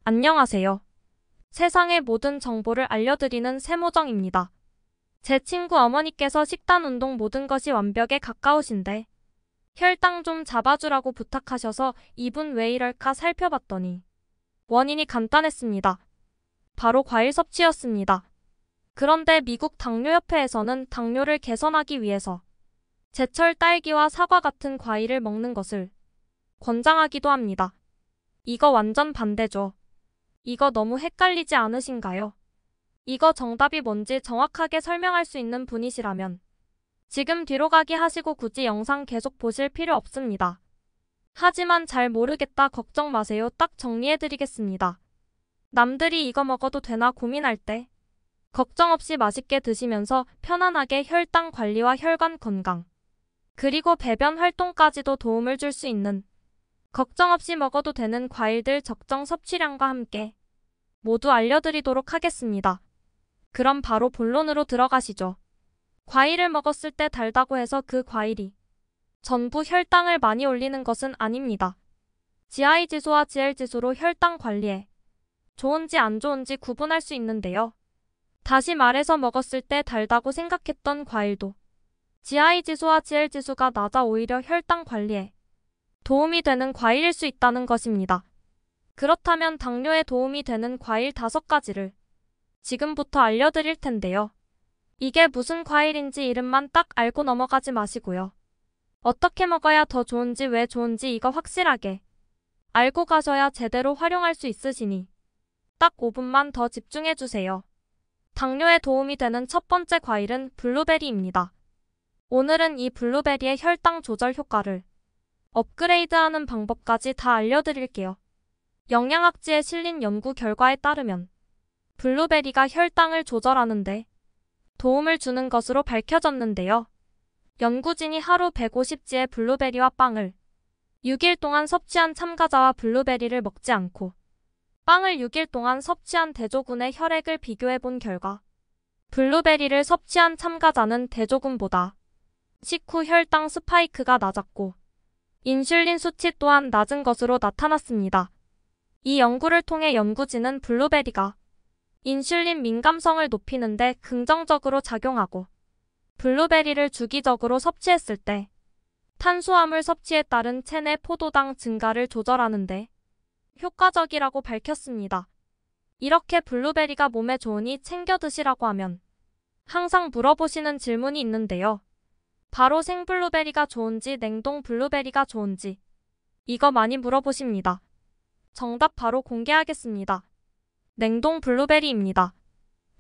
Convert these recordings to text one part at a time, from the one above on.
안녕하세요. 세상의 모든 정보를 알려드리는 세모정입니다. 제 친구 어머니께서 식단, 운동 모든 것이 완벽에 가까우신데 혈당 좀 잡아주라고 부탁하셔서 이분 왜 이럴까 살펴봤더니 원인이 간단했습니다. 바로 과일 섭취였습니다. 그런데 미국 당뇨협회에서는 당뇨를 개선하기 위해서 제철 딸기와 사과 같은 과일을 먹는 것을 권장하기도 합니다. 이거 완전 반대죠. 이거 너무 헷갈리지 않으신가요? 이거 정답이 뭔지 정확하게 설명할 수 있는 분이시라면 지금 뒤로 가기 하시고 굳이 영상 계속 보실 필요 없습니다. 하지만 잘 모르겠다 걱정 마세요. 딱 정리해드리겠습니다. 남들이 이거 먹어도 되나 고민할 때 걱정 없이 맛있게 드시면서 편안하게 혈당 관리와 혈관 건강 그리고 배변 활동까지도 도움을 줄 수 있는 걱정 없이 먹어도 되는 과일들 적정 섭취량과 함께 모두 알려드리도록 하겠습니다. 그럼 바로 본론으로 들어가시죠. 과일을 먹었을 때 달다고 해서 그 과일이 전부 혈당을 많이 올리는 것은 아닙니다. GI 지수와 GL 지수로 혈당 관리에 좋은지 안 좋은지 구분할 수 있는데요. 다시 말해서 먹었을 때 달다고 생각했던 과일도 GI 지수와 GL 지수가 낮아 오히려 혈당 관리에 도움이 되는 과일일 수 있다는 것입니다. 그렇다면 당뇨에 도움이 되는 과일 5가지를 지금부터 알려드릴 텐데요. 이게 무슨 과일인지 이름만 딱 알고 넘어가지 마시고요. 어떻게 먹어야 더 좋은지 왜 좋은지 이거 확실하게 알고 가셔야 제대로 활용할 수 있으시니 딱 5분만 더 집중해주세요. 당뇨에 도움이 되는 첫 번째 과일은 블루베리입니다. 오늘은 이 블루베리의 혈당 조절 효과를 업그레이드하는 방법까지 다 알려드릴게요. 영양학지에 실린 연구 결과에 따르면 블루베리가 혈당을 조절하는데 도움을 주는 것으로 밝혀졌는데요. 연구진이 하루 150지의 블루베리와 빵을 6일 동안 섭취한 참가자와 블루베리를 먹지 않고 빵을 6일 동안 섭취한 대조군의 혈액을 비교해 본 결과 블루베리를 섭취한 참가자는 대조군보다 식후 혈당 스파이크가 낮았고 인슐린 수치 또한 낮은 것으로 나타났습니다. 이 연구를 통해 연구진은 블루베리가 인슐린 민감성을 높이는 데 긍정적으로 작용하고 블루베리를 주기적으로 섭취했을 때 탄수화물 섭취에 따른 체내 포도당 증가를 조절하는 데 효과적이라고 밝혔습니다. 이렇게 블루베리가 몸에 좋으니 챙겨 드시라고 하면 항상 물어보시는 질문이 있는데요. 바로 생블루베리가 좋은지 냉동 블루베리가 좋은지 이거 많이 물어보십니다. 정답 바로 공개하겠습니다. 냉동 블루베리입니다.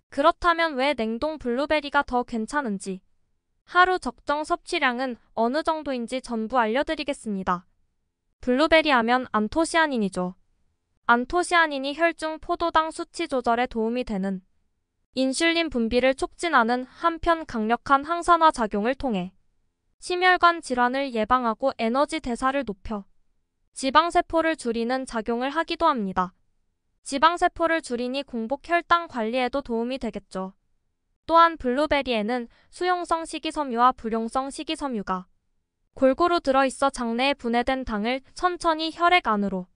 그렇다면 왜 냉동 블루베리가 더 괜찮은지 하루 적정 섭취량은 어느 정도인지 전부 알려드리겠습니다. 블루베리 하면 안토시아닌이죠. 안토시아닌이 혈중 포도당 수치 조절에 도움이 되는 인슐린 분비를 촉진하는 한편 강력한 항산화 작용을 통해 심혈관 질환을 예방하고 에너지 대사를 높여 지방세포를 줄이는 작용을 하기도 합니다. 지방세포를 줄이니 공복 혈당 관리에도 도움이 되겠죠. 또한 블루베리에는 수용성 식이섬유와 불용성 식이섬유가 골고루 들어있어 장내에 분해된 당을 천천히 혈액 안으로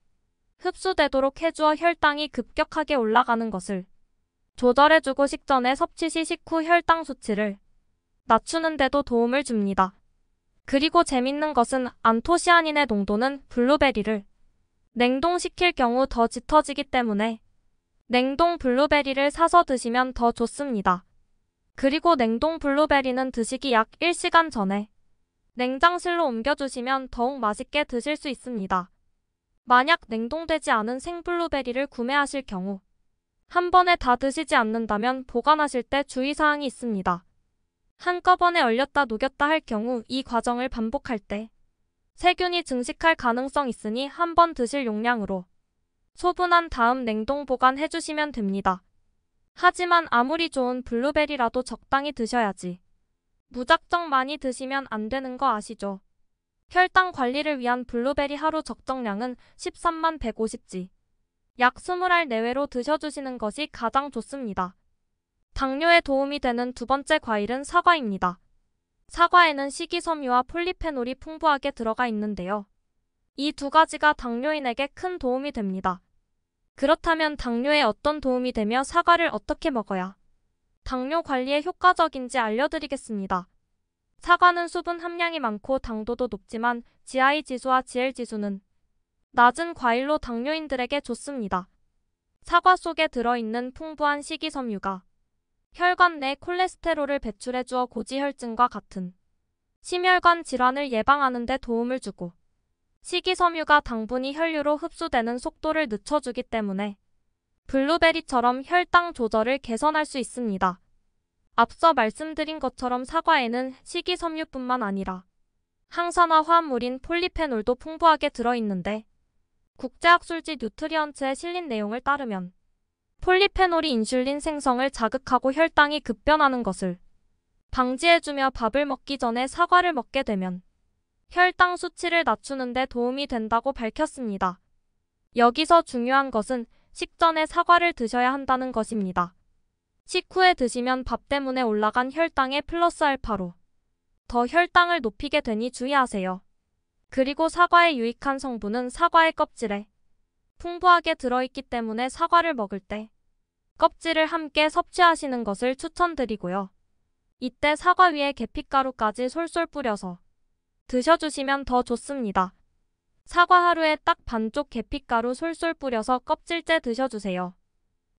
흡수되도록 해주어 혈당이 급격하게 올라가는 것을 조절해주고 식전에 섭취 시 식후 혈당 수치를 낮추는 데도 도움을 줍니다. 그리고 재밌는 것은 안토시아닌의 농도는 블루베리를 냉동시킬 경우 더 짙어지기 때문에 냉동 블루베리를 사서 드시면 더 좋습니다. 그리고 냉동 블루베리는 드시기 약 1시간 전에 냉장실로 옮겨주시면 더욱 맛있게 드실 수 있습니다. 만약 냉동되지 않은 생블루베리를 구매하실 경우 한 번에 다 드시지 않는다면 보관하실 때 주의사항이 있습니다. 한꺼번에 얼렸다 녹였다 할 경우 이 과정을 반복할 때 세균이 증식할 가능성 있으니 한 번 드실 용량으로 소분한 다음 냉동 보관해 주시면 됩니다. 하지만 아무리 좋은 블루베리라도 적당히 드셔야지 무작정 많이 드시면 안 되는 거 아시죠? 혈당 관리를 위한 블루베리 하루 적정량은 13만 150지 약 20알 내외로 드셔주시는 것이 가장 좋습니다. 당뇨에 도움이 되는 두 번째 과일은 사과입니다. 사과에는 식이섬유와 폴리페놀이 풍부하게 들어가 있는데요. 이 두 가지가 당뇨인에게 큰 도움이 됩니다. 그렇다면 당뇨에 어떤 도움이 되며 사과를 어떻게 먹어야 당뇨 관리에 효과적인지 알려드리겠습니다. 사과는 수분 함량이 많고 당도도 높지만 GI 지수와 GL 지수는 낮은 과일로 당뇨인들에게 좋습니다. 사과 속에 들어있는 풍부한 식이섬유가 혈관 내 콜레스테롤을 배출해 주어 고지혈증과 같은 심혈관 질환을 예방하는 데 도움을 주고, 식이섬유가 당분이 혈류로 흡수되는 속도를 늦춰주기 때문에 블루베리처럼 혈당 조절을 개선할 수 있습니다. 앞서 말씀드린 것처럼 사과에는 식이섬유뿐만 아니라 항산화 화합물인 폴리페놀도 풍부하게 들어있는데, 국제학술지 뉴트리언츠에 실린 내용을 따르면 폴리페놀이 인슐린 생성을 자극하고 혈당이 급변하는 것을 방지해주며 밥을 먹기 전에 사과를 먹게 되면 혈당 수치를 낮추는 데 도움이 된다고 밝혔습니다. 여기서 중요한 것은 식전에 사과를 드셔야 한다는 것입니다. 식후에 드시면 밥 때문에 올라간 혈당에 플러스 알파로 더 혈당을 높이게 되니 주의하세요. 그리고 사과의 유익한 성분은 사과의 껍질에 풍부하게 들어있기 때문에 사과를 먹을 때 껍질을 함께 섭취하시는 것을 추천드리고요. 이때 사과 위에 계피가루까지 솔솔 뿌려서 드셔주시면 더 좋습니다. 사과 하루에 딱 반쪽 계피가루 솔솔 뿌려서 껍질째 드셔주세요.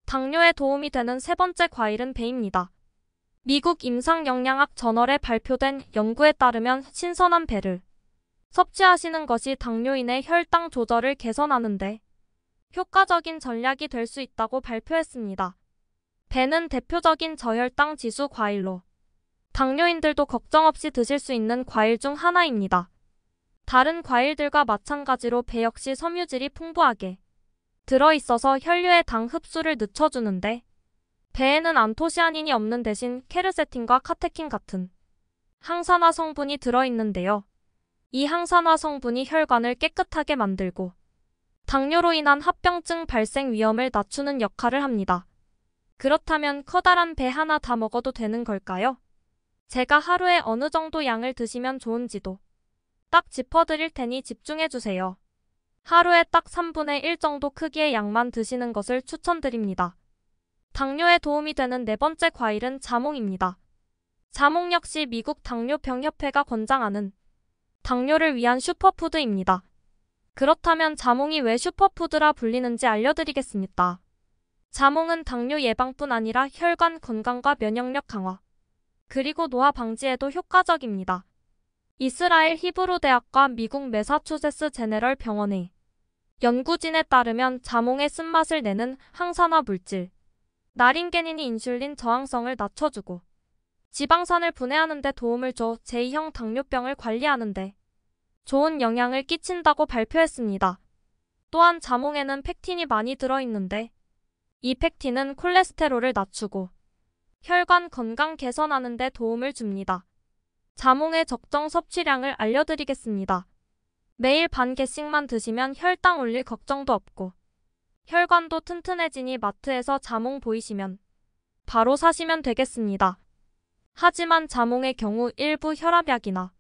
당뇨에 도움이 되는 세 번째 과일은 배입니다. 미국 임상영양학 저널에 발표된 연구에 따르면 신선한 배를 섭취하시는 것이 당뇨인의 혈당 조절을 개선하는데 효과적인 전략이 될 수 있다고 발표했습니다. 배는 대표적인 저혈당 지수 과일로 당뇨인들도 걱정 없이 드실 수 있는 과일 중 하나입니다. 다른 과일들과 마찬가지로 배 역시 섬유질이 풍부하게 들어있어서 혈류의 당 흡수를 늦춰주는데, 배에는 안토시아닌이 없는 대신 케르세틴과 카테킨 같은 항산화 성분이 들어있는데요. 이 항산화 성분이 혈관을 깨끗하게 만들고 당뇨로 인한 합병증 발생 위험을 낮추는 역할을 합니다. 그렇다면 커다란 배 하나 다 먹어도 되는 걸까요? 제가 하루에 어느 정도 양을 드시면 좋은지도 딱 짚어드릴 테니 집중해주세요. 하루에 딱 3분의 1 정도 크기의 양만 드시는 것을 추천드립니다. 당뇨에 도움이 되는 네 번째 과일은 자몽입니다. 자몽 역시 미국 당뇨병협회가 권장하는 당뇨를 위한 슈퍼푸드입니다. 그렇다면 자몽이 왜 슈퍼푸드라 불리는지 알려드리겠습니다. 자몽은 당뇨 예방뿐 아니라 혈관 건강과 면역력 강화, 그리고 노화 방지에도 효과적입니다. 이스라엘 히브루 대학과 미국 매사추세츠 제네럴 병원의 연구진에 따르면 자몽의 쓴맛을 내는 항산화 물질 나린게닌이 인슐린 저항성을 낮춰주고 지방산을 분해하는 데 도움을 줘 제2형 당뇨병을 관리하는 데 좋은 영향을 끼친다고 발표했습니다. 또한 자몽에는 펙틴이 많이 들어있는데, 이 펙틴은 콜레스테롤을 낮추고 혈관 건강 개선하는 데 도움을 줍니다. 자몽의 적정 섭취량을 알려드리겠습니다. 매일 반 개씩만 드시면 혈당 올릴 걱정도 없고 혈관도 튼튼해지니 마트에서 자몽 보이시면 바로 사시면 되겠습니다. 하지만 자몽의 경우 일부 혈압약이나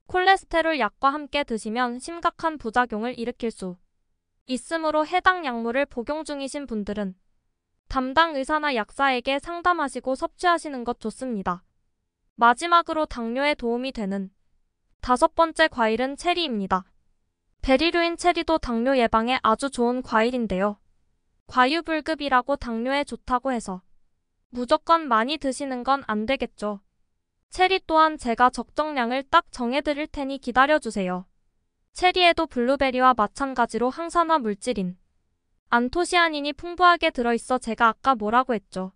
콜레스테롤 약과 함께 드시면 심각한 부작용을 일으킬 수 있으므로 해당 약물을 복용 중이신 분들은 담당 의사나 약사에게 상담하시고 섭취하시는 것 좋습니다. 마지막으로 당뇨에 도움이 되는 다섯 번째 과일은 체리입니다. 베리류인 체리도 당뇨 예방에 아주 좋은 과일인데요. 과유불급이라고 당뇨에 좋다고 해서 무조건 많이 드시는 건 안 되겠죠. 체리 또한 제가 적정량을 딱 정해드릴 테니 기다려주세요. 체리에도 블루베리와 마찬가지로 항산화 물질인 안토시아닌이 풍부하게 들어있어 제가 아까 뭐라고 했죠?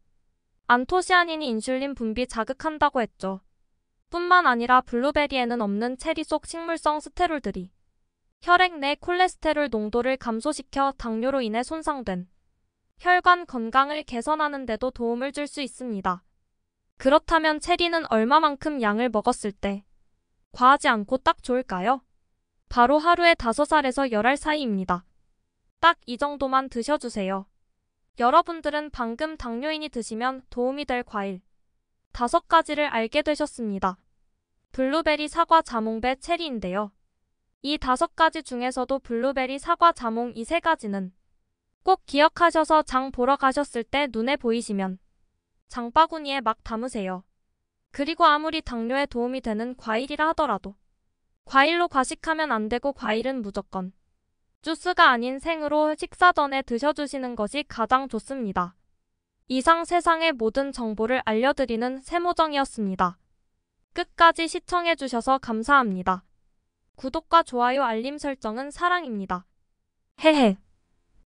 안토시아닌이 인슐린 분비 자극한다고 했죠. 뿐만 아니라 블루베리에는 없는 체리 속 식물성 스테롤들이 혈액 내 콜레스테롤 농도를 감소시켜 당뇨로 인해 손상된 혈관 건강을 개선하는 데도 도움을 줄 수 있습니다. 그렇다면 체리는 얼마만큼 양을 먹었을 때 과하지 않고 딱 좋을까요? 바로 하루에 5알에서 10알 사이입니다. 딱 이 정도만 드셔주세요. 여러분들은 방금 당뇨인이 드시면 도움이 될 과일 5가지를 알게 되셨습니다. 블루베리, 사과, 자몽, 배, 체리인데요. 이 5가지 중에서도 블루베리, 사과, 자몽 이 3가지는 꼭 기억하셔서 장 보러 가셨을 때 눈에 보이시면 장바구니에 막 담으세요. 그리고 아무리 당뇨에 도움이 되는 과일이라 하더라도 과일로 과식하면 안 되고 과일은 무조건 주스가 아닌 생으로 식사 전에 드셔주시는 것이 가장 좋습니다. 이상 세상의 모든 정보를 알려드리는 세모정이었습니다. 끝까지 시청해주셔서 감사합니다. 구독과 좋아요 알림 설정은 사랑입니다. 헤헤.